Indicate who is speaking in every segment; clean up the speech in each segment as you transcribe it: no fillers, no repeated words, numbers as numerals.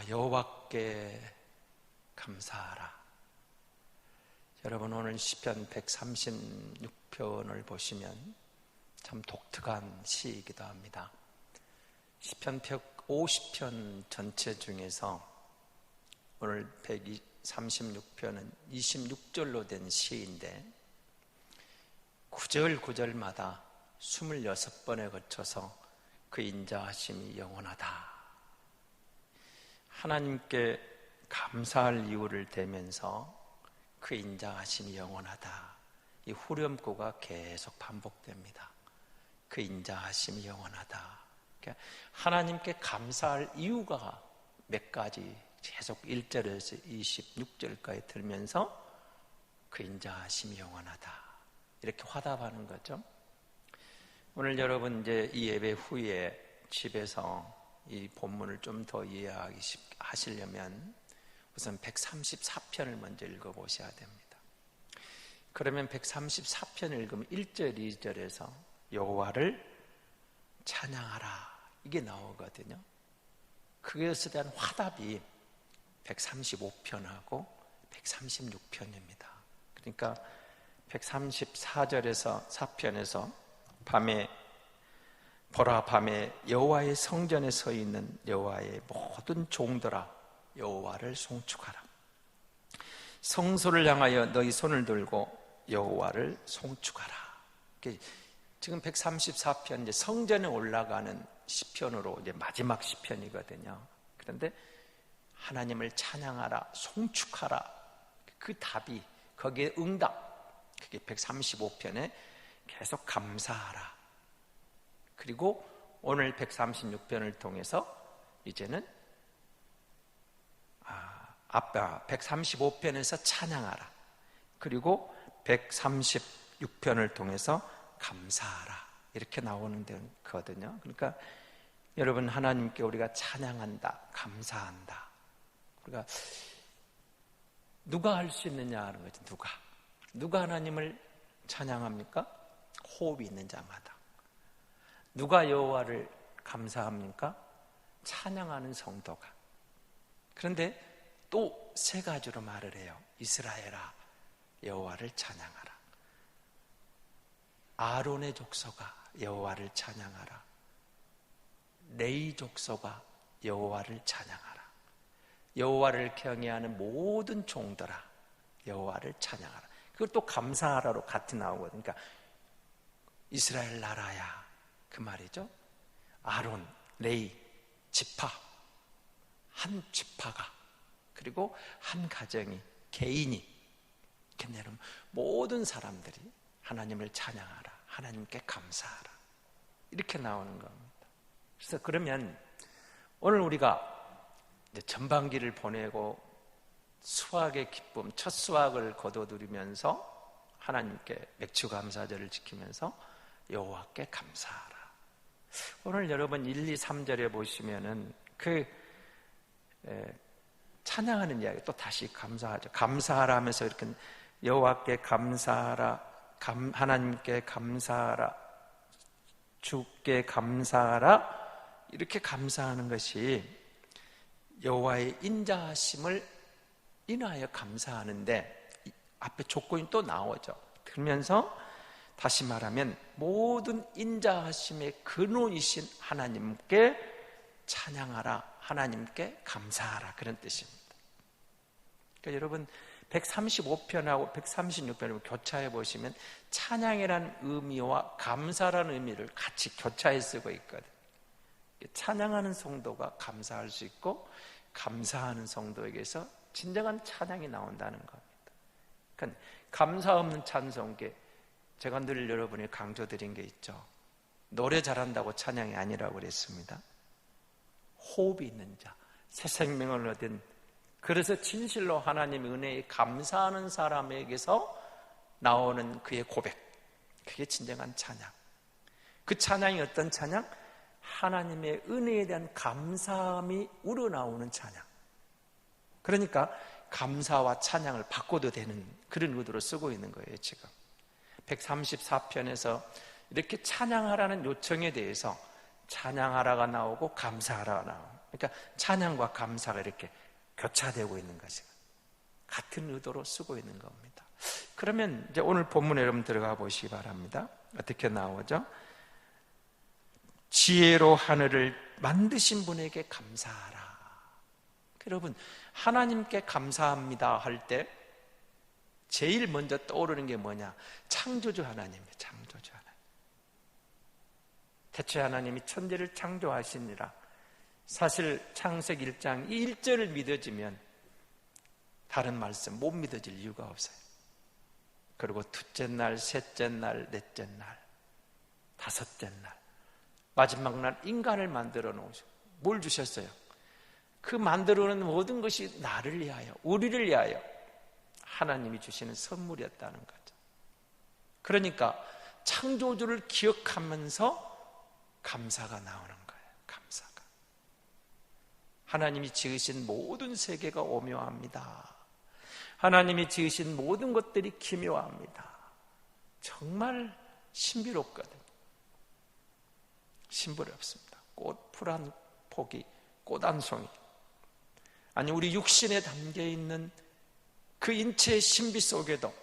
Speaker 1: 여호와께 감사하라. 여러분, 오늘 시편 136편을 보시면 참 독특한 시이기도 합니다. 시편 150편 전체 중에서 오늘 136편은 26절로 된 시인데 9절 9절마다 26번에 거쳐서 그 인자하심이 영원하다, 하나님께 감사할 이유를 대면서 그 인자하심이 영원하다, 이 후렴구가 계속 반복됩니다. 그 인자하심이 영원하다. 그러니까 하나님께 감사할 이유가 몇 가지 계속 1절에서 26절까지 들면서 그 인자하심이 영원하다, 이렇게 화답하는 거죠. 오늘 여러분 이제 이 예배 후에 집에서 이 본문을 좀 더 이해하시려면 우선 134편을 먼저 읽어보셔야 됩니다. 그러면 134편을 읽으면 1절, 2절에서 여호와를 찬양하라, 이게 나오거든요. 그것에 대한 화답이 135편하고 136편입니다. 그러니까 134절에서 4편에서 보라, 밤에 여호와의 성전에 서 있는 여호와의 모든 종들아, 여호와를 송축하라. 성소를 향하여 너희 손을 들고 여호와를 송축하라. 지금 134편 이제 성전에 올라가는 시편으로 이제 마지막 시편이거든요. 그런데 하나님을 찬양하라, 송축하라, 그 답이, 거기에 응답, 그게 135편에 계속 감사하라. 그리고 오늘 136편을 통해서 이제는 135편에서 찬양하라, 그리고 136편을 통해서 감사하라, 이렇게 나오는 거거든요. 그러니까 여러분, 하나님께 우리가 찬양한다, 감사한다, 우리가 누가 할 수 있느냐 하는 거죠. 누가 하나님을 찬양합니까? 호흡이 있는 자마다. 누가 여호와를 감사합니까? 찬양하는 성도가. 그런데 또 세 가지로 말을 해요. 이스라엘아, 여호와를 찬양하라. 아론의 족속아, 여호와를 찬양하라. 레위 족속아, 여호와를 찬양하라. 여호와를 경외하는 모든 종들아, 여호와를 찬양하라. 그걸 또 감사하라로 같이 나오거든요. 그러니까 이스라엘 나라야, 그 말이죠. 아론, 레위, 지파, 한 지파가, 그리고 한 가정이, 개인이, 여러분 모든 사람들이 하나님을 찬양하라, 하나님께 감사하라, 이렇게 나오는 겁니다. 그래서 그러면 오늘 우리가 이제 전반기를 보내고 수확의 기쁨, 첫 수확을 거둬들이면서 하나님께 맥주감사절을 지키면서 여호와께 감사하라. 오늘 여러분 1, 2, 3절에 보시면은 찬양하는 이야기, 또 다시 감사하죠. 감사하라 하면서 이렇게 여호와께 감사하라, 하나님께 감사하라, 주께 감사하라, 이렇게 감사하는 것이 여호와의 인자하심을 인하여 감사하는데 앞에 조건이 또 나오죠. 그러면서 다시 말하면 모든 인자하심의 근원이신 하나님께 찬양하라, 하나님께 감사하라, 그런 뜻입니다. 그러니까 여러분 135편하고 136편을 교차해 보시면 찬양이라는 의미와 감사라는 의미를 같이 교차해 쓰고 있거든요. 찬양하는 성도가 감사할 수 있고 감사하는 성도에게서 진정한 찬양이 나온다는 겁니다. 그러니까 감사 없는 찬송계, 제가 늘 여러분이 강조드린 게 있죠. 노래 잘한다고 찬양이 아니라고 그랬습니다. 호흡이 있는 자, 새 생명을 얻은, 그래서 진실로 하나님의 은혜에 감사하는 사람에게서 나오는 그의 고백, 그게 진정한 찬양. 그 찬양이 어떤 찬양? 하나님의 은혜에 대한 감사함이 우러나오는 찬양. 그러니까 감사와 찬양을 바꿔도 되는 그런 의도로 쓰고 있는 거예요. 지금 134편에서 이렇게 찬양하라는 요청에 대해서 찬양하라가 나오고 감사하라가 나오고, 그러니까 찬양과 감사가 이렇게 교차되고 있는 것이 같은 의도로 쓰고 있는 겁니다. 그러면 이제 오늘 본문에 여러분 들어가 보시기 바랍니다. 어떻게 나오죠? 지혜로 하늘을 만드신 분에게 감사하라. 여러분, 하나님께 감사합니다 할 때 제일 먼저 떠오르는 게 뭐냐? 창조주 하나님이에요. 창조주 하나님. 태초에 하나님이 천지를 창조하시니라. 사실 창세기 1장 이 1절을 믿어지면 다른 말씀 못 믿어질 이유가 없어요. 그리고 둘째 날, 셋째 날, 넷째 날, 다섯째 날, 마지막 날 인간을 만들어 놓으시고 뭘 주셨어요? 그 만들어 놓은 모든 것이 나를 위하여, 우리를 위하여 하나님이 주시는 선물이었다는 거죠. 그러니까 창조주를 기억하면서 감사가 나오는 거예요. 감사가. 하나님이 지으신 모든 세계가 오묘합니다. 하나님이 지으신 모든 것들이 기묘합니다. 정말 신비롭거든요. 신비롭습니다. 꽃 풀 한 포기, 꽃 한 송이. 아니, 우리 육신에 담겨있는 그 인체의 신비 속에도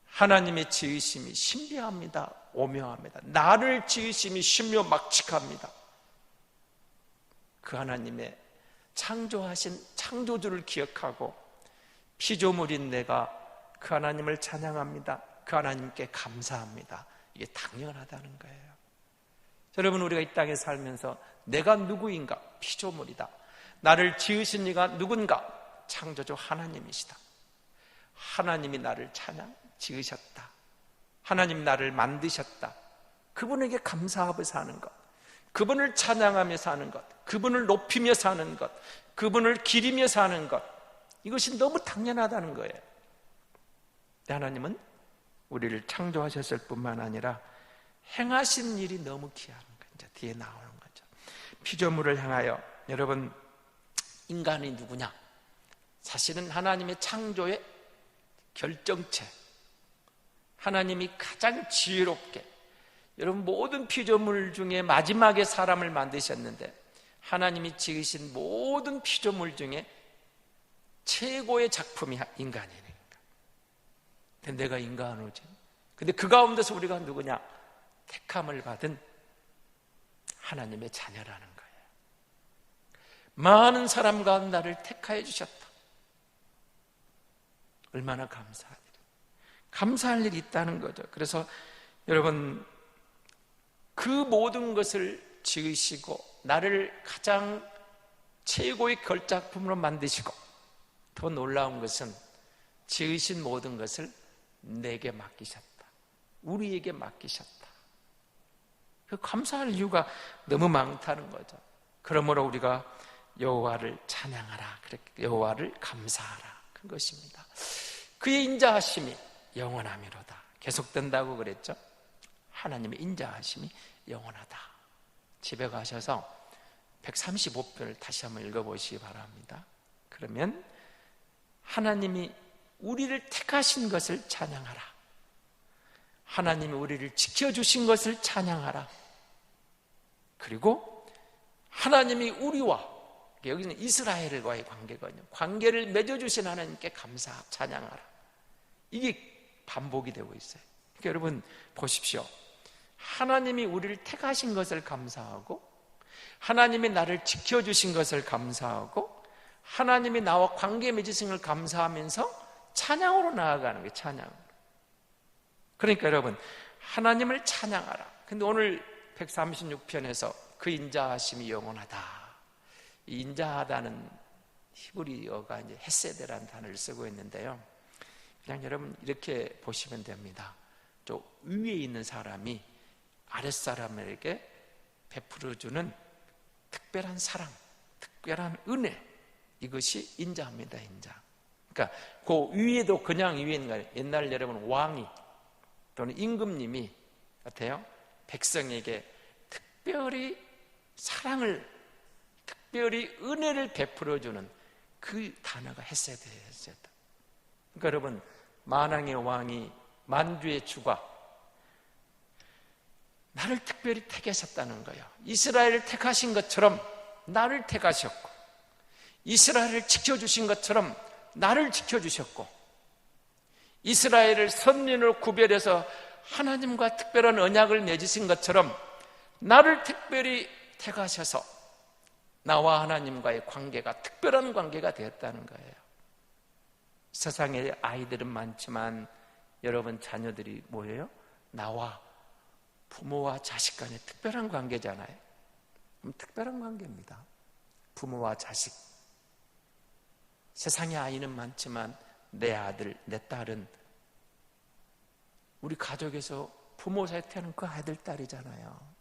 Speaker 1: 하나님의 지으심이 신비합니다. 오묘합니다. 나를 지으심이 신묘막측합니다. 그 하나님의 창조하신 창조주를 기억하고 피조물인 내가 그 하나님을 찬양합니다. 그 하나님께 감사합니다. 이게 당연하다는 거예요. 여러분, 우리가 이 땅에 살면서 내가 누구인가? 피조물이다. 나를 지으신 이가 누군가? 창조주 하나님이시다. 하나님이 나를 지으셨다. 하나님 나를 만드셨다. 그분에게 감사하며 사는 것, 그분을 찬양하며 사는 것, 그분을 높이며 사는 것, 그분을 기리며 사는 것, 이것이 너무 당연하다는 거예요. 하나님은 우리를 창조하셨을 뿐만 아니라 행하신 일이 너무 귀한 거예요. 이제 뒤에 나오는 거죠. 피조물을 향하여, 여러분, 인간이 누구냐? 사실은 하나님의 창조의 결정체, 하나님이 가장 지혜롭게, 여러분, 모든 피조물 중에 마지막에 사람을 만드셨는데 하나님이 지으신 모든 피조물 중에 최고의 작품이 인간이니까. 근데 내가 인간으로지. 근데 그 가운데서 우리가 누구냐? 택함을 받은 하나님의 자녀라는 거예요. 많은 사람 가운데 나를 택하여 주셨다. 얼마나 감사할 일이 있다는 거죠. 그래서 여러분, 그 모든 것을 지으시고 나를 가장 최고의 걸작품으로 만드시고, 더 놀라운 것은 지으신 모든 것을 내게 맡기셨다. 우리에게 맡기셨다. 그 감사할 이유가 너무 많다는 거죠. 그러므로 우리가 여호와를 찬양하라, 여호와를 감사하라, 그것입니다. 그의 인자하심이 영원하미로다. 계속된다고 그랬죠. 하나님의 인자하심이 영원하다. 집에 가셔서 135편을 다시 한번 읽어보시기 바랍니다. 그러면 하나님이 우리를 택하신 것을 찬양하라. 하나님이 우리를 지켜주신 것을 찬양하라. 그리고 하나님이 우리와, 여기는 이스라엘과의 관계거든요. 관계를 맺어주신 하나님께 찬양하라. 이게 반복이 되고 있어요. 그러니까 여러분 보십시오. 하나님이 우리를 택하신 것을 감사하고, 하나님이 나를 지켜주신 것을 감사하고, 하나님이 나와 관계 맺으신 것을 감사하면서 찬양으로 나아가는 거예요. 찬양으로. 그러니까 여러분, 하나님을 찬양하라. 근데 오늘 136편에서 그 인자하심이 영원하다. 이 인자하다는 히브리어가 이제 헤세드라는 단어를 쓰고 있는데요. 그냥 여러분 이렇게 보시면 됩니다. 저 위에 있는 사람이 아랫사람에게 베풀어주는 특별한 사랑, 특별한 은혜, 이것이 인자입니다. 인자. 그러니까 그 위에도 그냥 위에 있는 거예요. 옛날 여러분 왕이 또는 임금님이 같아요. 백성에게 특별히 사랑을, 특별히 은혜를 베풀어주는 그 단어가 헤세드였어요. 그러니까 여러분, 만왕의 왕이, 만주의 주가 나를 특별히 택하셨다는 거예요. 이스라엘을 택하신 것처럼 나를 택하셨고, 이스라엘을 지켜주신 것처럼 나를 지켜주셨고, 이스라엘을 선민으로 구별해서 하나님과 특별한 언약을 맺으신 것처럼 나를 특별히 택하셔서 나와 하나님과의 관계가 특별한 관계가 되었다는 거예요. 세상에 아이들은 많지만 여러분 자녀들이 뭐예요? 나와 부모와 자식 간의 특별한 관계잖아요. 특별한 관계입니다. 부모와 자식. 세상에 아이는 많지만 내 아들, 내 딸은 우리 가족에서 부모 사이에 태어난 그 아들, 딸이잖아요.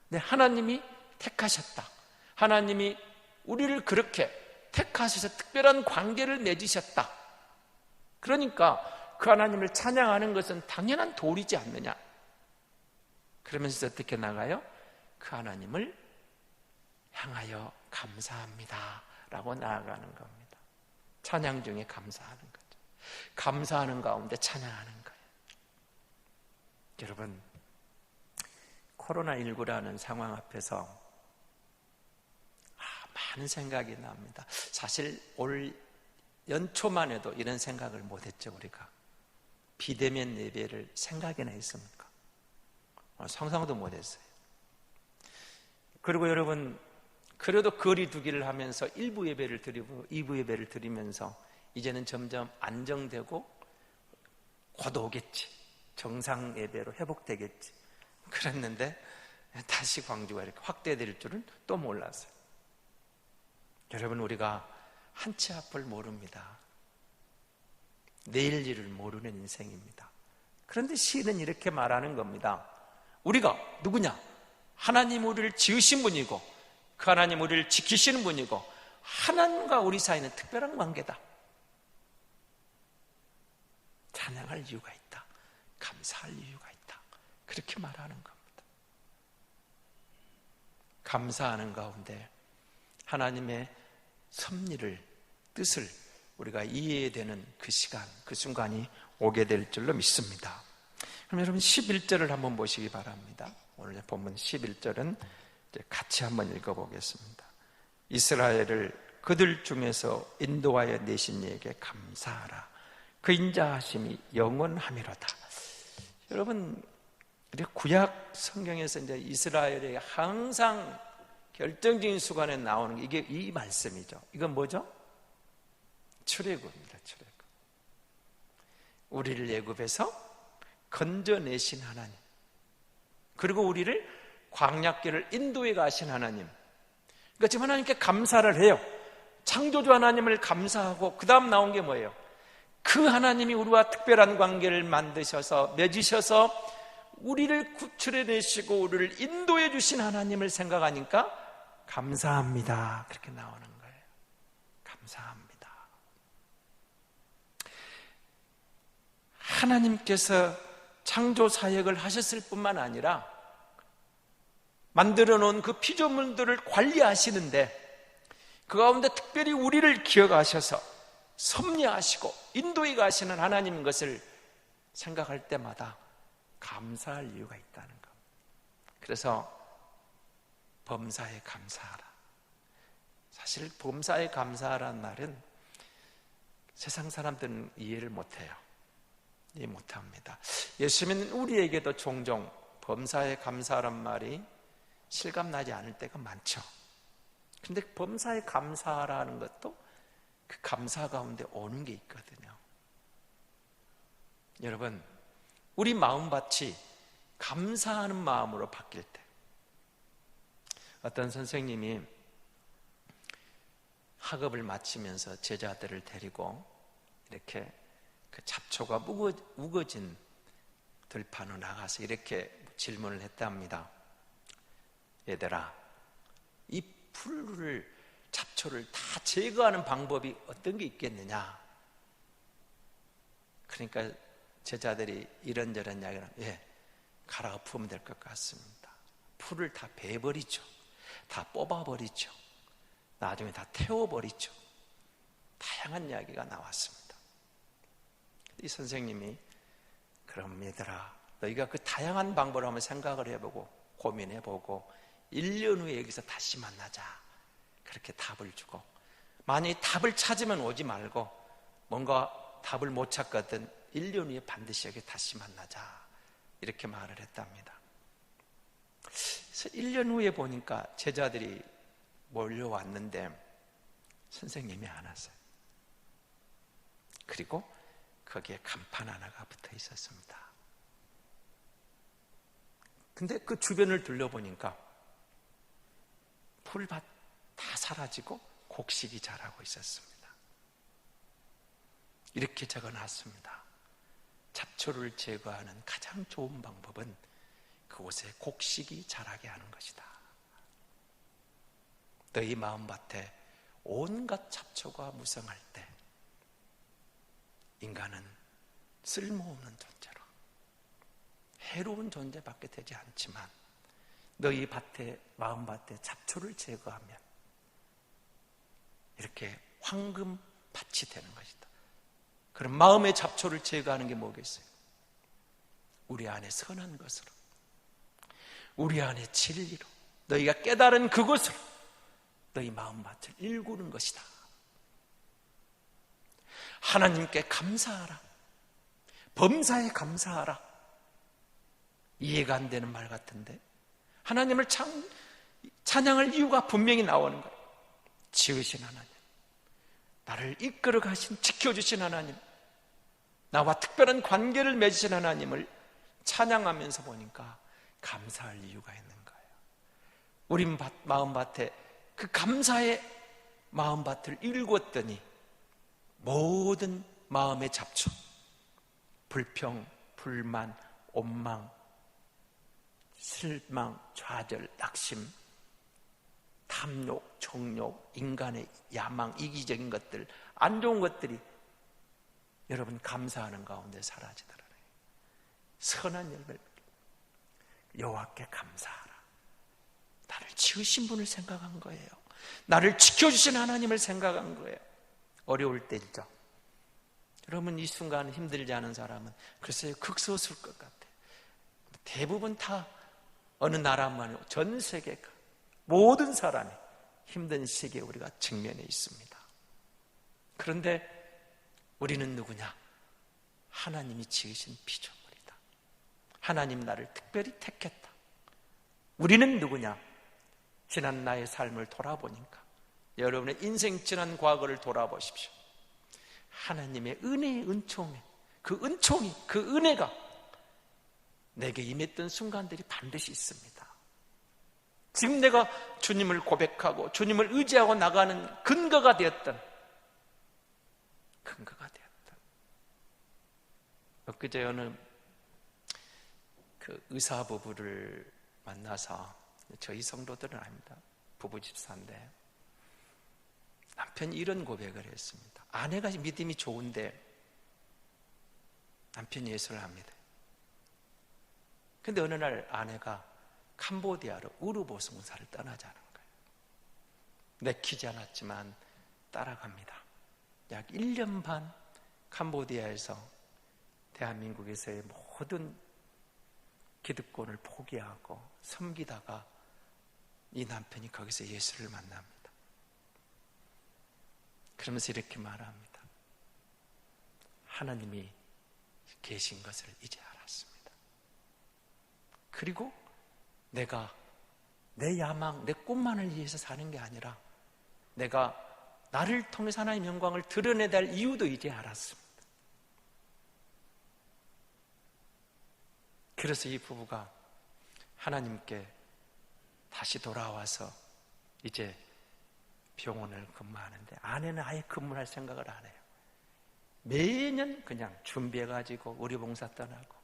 Speaker 1: 근데 하나님이 택하셨다. 하나님이 우리를 그렇게 택하셔서 특별한 관계를 맺으셨다. 그러니까 그 하나님을 찬양하는 것은 당연한 도리지 않느냐. 그러면서 어떻게 나가요? 그 하나님을 향하여 감사합니다 라고 나아가는 겁니다. 찬양 중에 감사하는 거죠. 감사하는 가운데 찬양하는 거예요. 여러분, 코로나19라는 상황 앞에서 많은 생각이 납니다. 사실 올 연초만 해도 이런 생각을 못했죠. 우리가 비대면 예배를 생각이나 했습니까? 상상도 못했어요. 그리고 여러분, 그래도 거리 두기를 하면서 1부 예배를 드리고 2부 예배를 드리면서 이제는 점점 안정되고 곧 오겠지, 정상 예배로 회복되겠지 그랬는데 다시 광주가 이렇게 확대될 줄은 또 몰랐어요. 여러분, 우리가 한 치 앞을 모릅니다. 내일 일을 모르는 인생입니다. 그런데 시는 이렇게 말하는 겁니다. 우리가 누구냐? 하나님 우리를 지으신 분이고 그 하나님 우리를 지키시는 분이고 하나님과 우리 사이는 특별한 관계다. 찬양할 이유가 있다. 감사할 이유가 있다. 그렇게 말하는 겁니다. 감사하는 가운데 하나님의 섭리를, 뜻을 우리가 이해되는 그 시간, 그 순간이 오게 될 줄로 믿습니다. 그럼 여러분 11절을 한번 보시기 바랍니다. 오늘 본문 11절은 같이 한번 읽어보겠습니다. 이스라엘을 그들 중에서 인도하여 내신 이에게 감사하라. 그 인자하심이 영원하미로다. 여러분, 구약 성경에서 이제 이스라엘의 항상 결정적인 순간에 나오는 게 이게 이 말씀이죠. 이건 뭐죠? 출애굽입니다. 출애굽. 우리를 애굽에서 건져내신 하나님, 그리고 우리를 광야길을 인도해 가신 하나님. 그러니까 지금 하나님께 감사를 해요. 창조주 하나님을 감사하고 그 다음 나온 게 뭐예요? 그 하나님이 우리와 특별한 관계를 만드셔서 맺으셔서 우리를 구출해내시고 우리를 인도해 주신 하나님을 생각하니까 감사합니다, 그렇게 나오는 거예요. 감사합니다. 하나님께서 창조 사역을 하셨을 뿐만 아니라 만들어 놓은 그 피조물들을 관리하시는데 그 가운데 특별히 우리를 기억하셔서 섭리하시고 인도해 가시는 하나님인 것을 생각할 때마다 감사할 이유가 있다는 것. 그래서 범사에 감사하라. 사실 범사에 감사하라는 말은 세상 사람들은 이해를 못해요. 이해 못합니다. 예수님은 우리에게도 종종 범사에 감사하란 말이 실감나지 않을 때가 많죠. 근데 범사에 감사하라는 것도 그 감사 가운데 오는 게 있거든요. 여러분, 우리 마음밭이 감사하는 마음으로 바뀔 때, 어떤 선생님이 학업을 마치면서 제자들을 데리고 이렇게 그 잡초가 우거진 들판으로 나가서 이렇게 질문을 했답니다. 얘들아, 이 풀을, 잡초를 다 제거하는 방법이 어떤 게 있겠느냐? 그러니까 제자들이 이런저런 이야기를 하면, 예, 갈아 엎으면 될 것 같습니다. 풀을 다 베버리죠. 다 뽑아버리죠. 나중에 다 태워버리죠. 다양한 이야기가 나왔습니다. 이 선생님이, 그럼 얘들아, 너희가 그 다양한 방법을 한번 생각을 해보고 고민해보고 1년 후에 여기서 다시 만나자, 그렇게 답을 주고, 만약에 답을 찾으면 오지 말고 뭔가 답을 못 찾거든 1년 후에 반드시 여기 다시 만나자, 이렇게 말을 했답니다. 그래서 1년 후에 보니까 제자들이 몰려왔는데 선생님이 안 왔어요. 그리고 거기에 간판 하나가 붙어 있었습니다. 근데 그 주변을 둘러보니까 풀밭 다 사라지고 곡식이 자라고 있었습니다. 이렇게 적어놨습니다. 잡초를 제거하는 가장 좋은 방법은 그곳에 곡식이 자라게 하는 것이다. 너희 마음밭에 온갖 잡초가 무성할 때 인간은 쓸모없는 존재로, 해로운 존재밖에 되지 않지만 너희 밭에, 마음밭에 잡초를 제거하면 이렇게 황금밭이 되는 것이다. 그럼 마음의 잡초를 제거하는 게 뭐겠어요? 우리 안에 선한 것으로, 우리 안에 진리로, 너희가 깨달은 그것으로 너희 마음밭을 일구는 것이다. 하나님께 감사하라, 범사에 감사하라. 이해가 안 되는 말 같은데 하나님을 찬양할 이유가 분명히 나오는 거예요. 지으신 하나님, 나를 이끌어 가신, 지켜주신 하나님, 나와 특별한 관계를 맺으신 하나님을 찬양하면서 보니까 감사할 이유가 있는 거예요. 우리 마음밭에 그 감사의 마음밭을 일궜더니 모든 마음의 잡초, 불평, 불만, 원망, 실망, 좌절, 낙심, 탐욕, 정욕, 인간의 야망, 이기적인 것들, 안 좋은 것들이 여러분 감사하는 가운데 사라지더라고요. 선한 열매를, 여호와께 감사하라. 나를 지으신 분을 생각한 거예요. 나를 지켜주신 하나님을 생각한 거예요. 어려울 때죠. 여러분, 이 순간 힘들지 않은 사람은 글쎄요, 극소수일 것 같아요. 대부분 다 어느 나라만 아니고 전 세계가 모든 사람이 힘든 시기에 우리가 직면해 있습니다. 그런데 우리는 누구냐? 하나님이 지으신 피조물이다. 하나님 나를 특별히 택했다. 우리는 누구냐? 지난 나의 삶을 돌아보니까, 여러분의 인생 지난 과거를 돌아보십시오. 하나님의 은혜의 은총이, 그 은총이, 그 은혜가 내게 임했던 순간들이 반드시 있습니다. 지금 내가 주님을 고백하고 주님을 의지하고 나가는 근거가 되었던, 엊그제 어느 그 의사 부부를 만나서, 저희 성도들은 아닙니다, 부부 집사인데 남편이 이런 고백을 했습니다. 아내가 믿음이 좋은데 남편이 예술을 합니다. 근데 어느 날 아내가 캄보디아로 우르보송사를 떠나자는 거예요. 내키지 않았지만 따라갑니다. 약 1년 반 캄보디아에서 대한민국에서의 모든 기득권을 포기하고 섬기다가 이 남편이 거기서 예수를 만납니다. 그러면서 이렇게 말합니다. 하나님이 계신 것을 이제 알았습니다. 그리고 내가 내 야망, 내 꿈만을 위해서 사는 게 아니라 내가 나를 통해서 하나님의 영광을 드러내야 할 이유도 이제 알았습니다. 그래서 이 부부가 하나님께 다시 돌아와서 이제 병원을 근무하는데, 아내는 아예 근무할 생각을 안 해요. 매년 그냥 준비해가지고 의료봉사 떠나고,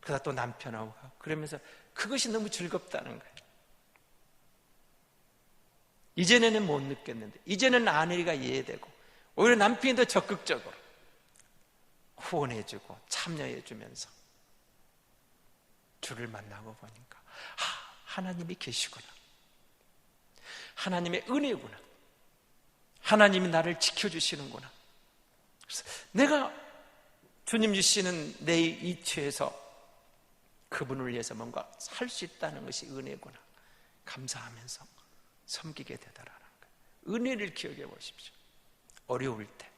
Speaker 1: 그러다 또 남편하고 가고, 그러면서 그것이 너무 즐겁다는 거예요. 이전에는 못 느꼈는데 이제는 아내가 이해되고, 오히려 남편이 더 적극적으로 후원해주고 참여해주면서 주를 만나고 보니까, 하나님이 계시구나, 하나님의 은혜구나, 하나님이 나를 지켜주시는구나. 그래서 내가 주님 주시는 내 이치에서 그분을 위해서 뭔가 할 수 있다는 것이 은혜구나, 감사하면서 섬기게 되더라는 거예요. 은혜를 기억해 보십시오. 어려울 때,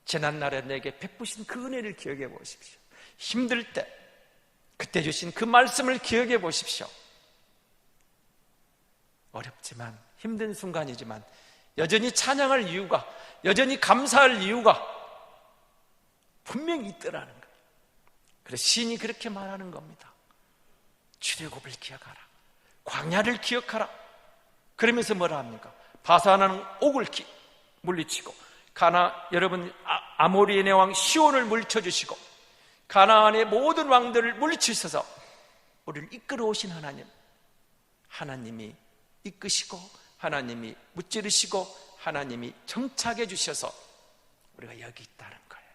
Speaker 1: 지난날에 내게 베푸신 그 은혜를 기억해 보십시오. 힘들 때 그때 주신 그 말씀을 기억해 보십시오. 어렵지만, 힘든 순간이지만 여전히 찬양할 이유가, 여전히 감사할 이유가 분명히 있더라는 거예요. 그래서 시인이 그렇게 말하는 겁니다. 출애굽을 기억하라, 광야를 기억하라. 그러면서 뭐라 합니까? 바산하는 옥을 물리치고, 여러분 아모리의 왕 시온을 물리쳐주시고, 가나안의 모든 왕들을 물리치셔서 우리를 이끌어 오신 하나님이 이끄시고, 하나님이 무찌르시고, 하나님이 정착해 주셔서 우리가 여기 있다는 거예요.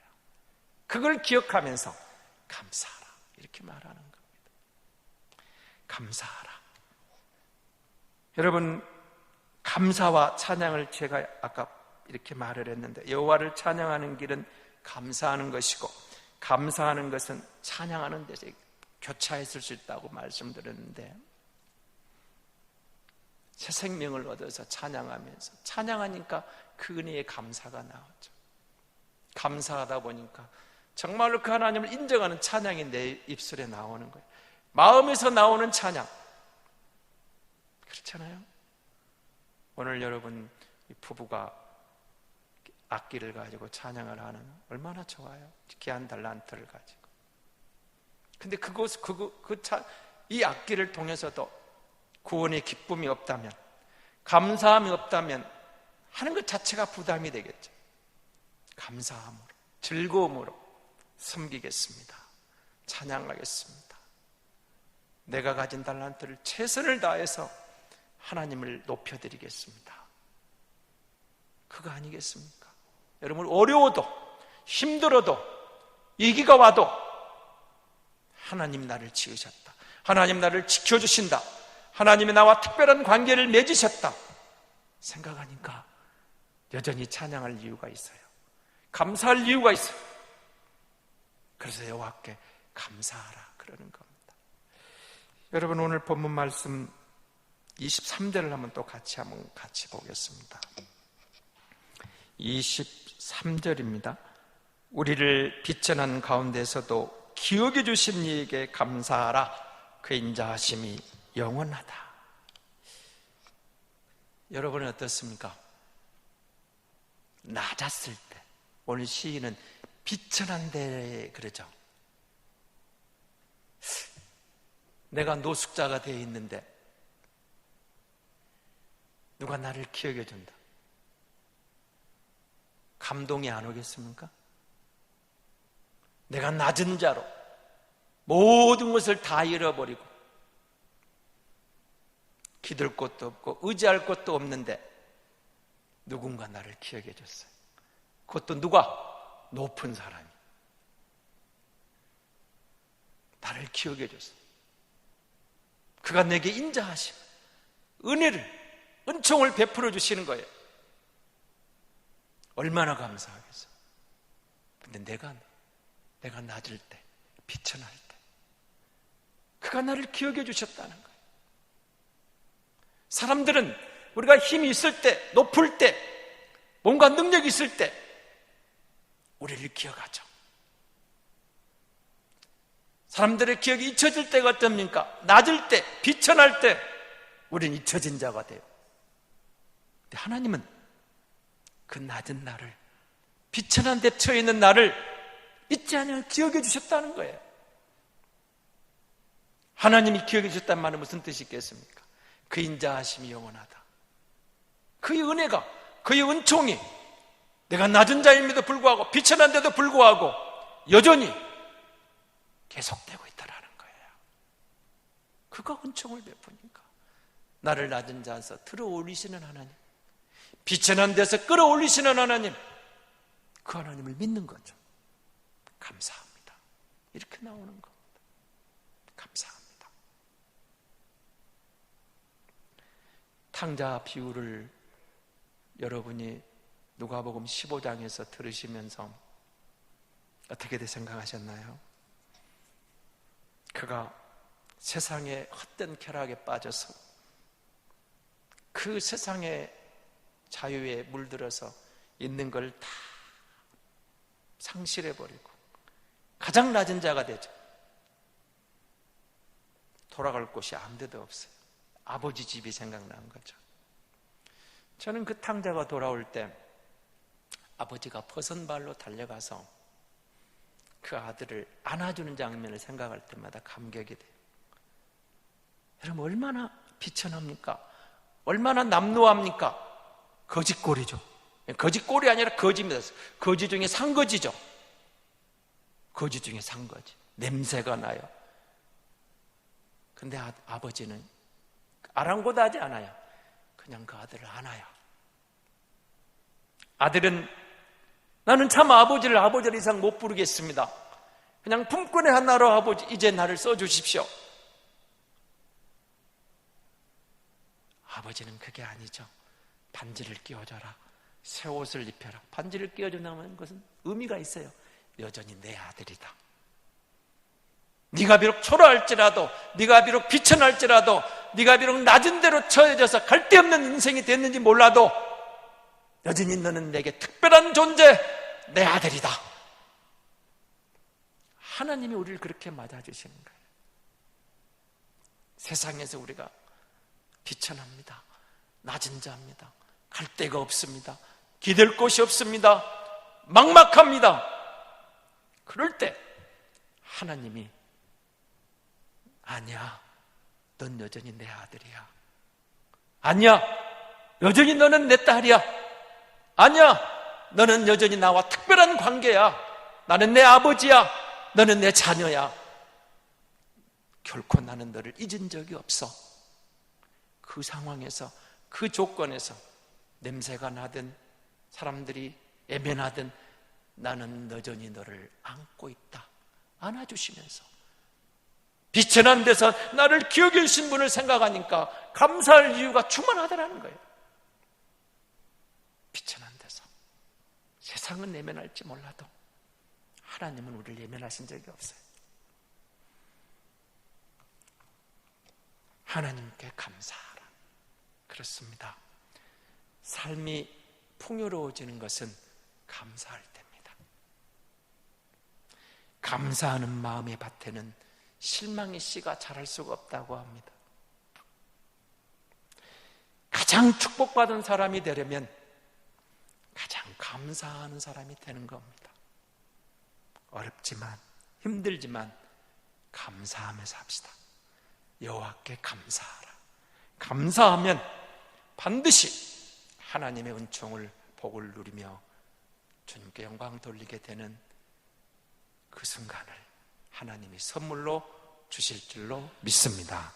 Speaker 1: 그걸 기억하면서 감사하라, 이렇게 말하는 겁니다. 감사하라. 여러분, 감사와 찬양을 제가 아까 이렇게 말을 했는데, 여호와를 찬양하는 길은 감사하는 것이고, 감사하는 것은 찬양하는 데서 교차했을 수 있다고 말씀드렸는데, 새 생명을 얻어서 찬양하니까 그 은혜의 감사가 나오죠. 감사하다 보니까 정말로 그 하나님을 인정하는 찬양이 내 입술에 나오는 거예요. 마음에서 나오는 찬양. 그렇잖아요. 오늘 여러분 부부가 악기를 가지고 찬양을 하는, 얼마나 좋아요. 귀한 달란트를 가지고. 근데 이 악기를 통해서도 구원의 기쁨이 없다면, 감사함이 없다면 하는 것 자체가 부담이 되겠죠. 감사함으로, 즐거움으로 섬기겠습니다. 찬양하겠습니다. 내가 가진 달란트를 최선을 다해서 하나님을 높여드리겠습니다. 그거 아니겠습니까? 여러분, 어려워도 힘들어도 위기가 와도 하나님 나를 지으셨다, 하나님 나를 지켜주신다, 하나님이 나와 특별한 관계를 맺으셨다 생각하니까 여전히 찬양할 이유가 있어요. 감사할 이유가 있어요. 그래서 여호와께 감사하라 그러는 겁니다. 여러분, 오늘 본문 말씀 23절을 한번 같이 보겠습니다. 23절입니다. 우리를 비천한 가운데서도 기억해 주신 이에게 감사하라. 그 인자하심이 영원하다. 여러분은 어떻습니까? 낮았을 때, 오늘 시인은 비천한데 그러죠. 내가 노숙자가 되어 있는데 누가 나를 기억해 준다. 감동이 안 오겠습니까? 내가 낮은 자로 모든 것을 다 잃어버리고 기댈 곳도 없고 의지할 곳도 없는데 누군가 나를 기억해 줬어요. 그것도 누가? 높은 사람이 나를 기억해 줬어요. 그가 내게 인자하시고 은총을 베풀어 주시는 거예요. 얼마나 감사하겠어. 근데 내가 낮을 때, 비천할 때 그가 나를 기억해 주셨다는 거예요. 사람들은 우리가 힘이 있을 때, 높을 때, 뭔가 능력이 있을 때 우리를 기억하죠. 사람들의 기억이 잊혀질 때가 어떻습니까? 낮을 때, 비천할 때 우리는 잊혀진 자가 돼요. 근데 하나님은 그 낮은 나를, 비천한 데 처해 있는 나를 잊지 않으면 기억해 주셨다는 거예요. 하나님이 기억해 주셨다는 말은 무슨 뜻이 있겠습니까? 그 인자하심이 영원하다. 그의 은혜가, 그의 은총이 내가 낮은 자임에도 불구하고, 비천한데도 불구하고 여전히 계속되고 있다라는 거예요. 그가 은총을 베푸니까 나를 낮은 자에서 들어 올리시는 하나님, 비천한 데서 끌어올리시는 하나님, 그 하나님을 믿는 거죠. 감사합니다. 이렇게 나오는 겁니다. 감사합니다. 탕자 비유를 여러분이 누가복음 15장에서 들으시면서 어떻게 생각하셨나요? 그가 세상의 헛된 쾌락에 빠져서 그 세상의 자유에 물들어서 있는 걸 다 상실해버리고 가장 낮은 자가 되죠. 돌아갈 곳이 아무 데도 없어요. 아버지 집이 생각나는 거죠. 저는 그 탕자가 돌아올 때 아버지가 버선발로 달려가서 그 아들을 안아주는 장면을 생각할 때마다 감격이 돼요. 여러분, 얼마나 비천합니까? 얼마나 남루합니까? 거짓골이죠. 거짓골이 아니라 거짓입니다. 거짓 중에 산거지죠. 거짓 중에 산거지. 냄새가 나요. 근데 아버지는 아랑곳하지 않아요. 그냥 그 아들을 안아요. 아들은 나는 참 아버지를 아버지 이상 못 부르겠습니다. 그냥 품꾼의 하나로 아버지 이제 나를 써주십시오. 아버지는 그게 아니죠. 반지를 끼워줘라. 새 옷을 입혀라. 반지를 끼워준다는 것은 의미가 있어요. 여전히 내 아들이다. 네가 비록 초라할지라도, 네가 비록 비천할지라도, 네가 비록 낮은 데로 처해져서 갈 데 없는 인생이 됐는지 몰라도 여전히 너는 내게 특별한 존재, 내 아들이다. 하나님이 우리를 그렇게 맞아주시는 거예요. 세상에서 우리가 비천합니다. 낮은 자입니다. 갈 데가 없습니다. 기댈 곳이 없습니다. 막막합니다. 그럴 때 하나님이 아니야, 넌 여전히 내 아들이야. 아니야, 여전히 너는 내 딸이야. 아니야, 너는 여전히 나와 특별한 관계야. 나는 내 아버지야. 너는 내 자녀야. 결코 나는 너를 잊은 적이 없어. 그 상황에서, 그 조건에서 냄새가 나든 사람들이 애면하든 나는 여전히 너를 안고 있다. 안아주시면서 비천한 데서 나를 기억해 주신 분을 생각하니까 감사할 이유가 충만하다는 거예요. 비천한 데서 세상은 내면할지 몰라도 하나님은 우리를 내면하신 적이 없어요. 하나님께 감사하라. 그렇습니다. 삶이 풍요로워지는 것은 감사할 때입니다. 감사하는 마음의 밭에는 실망의 씨가 자랄 수가 없다고 합니다. 가장 축복받은 사람이 되려면 가장 감사하는 사람이 되는 겁니다. 어렵지만 힘들지만 감사하면서 합시다. 여호와께 감사하라. 감사하면 반드시 하나님의 은총을 복을 누리며 주님께 영광 돌리게 되는 그 순간을 하나님이 선물로 주실 줄로 믿습니다.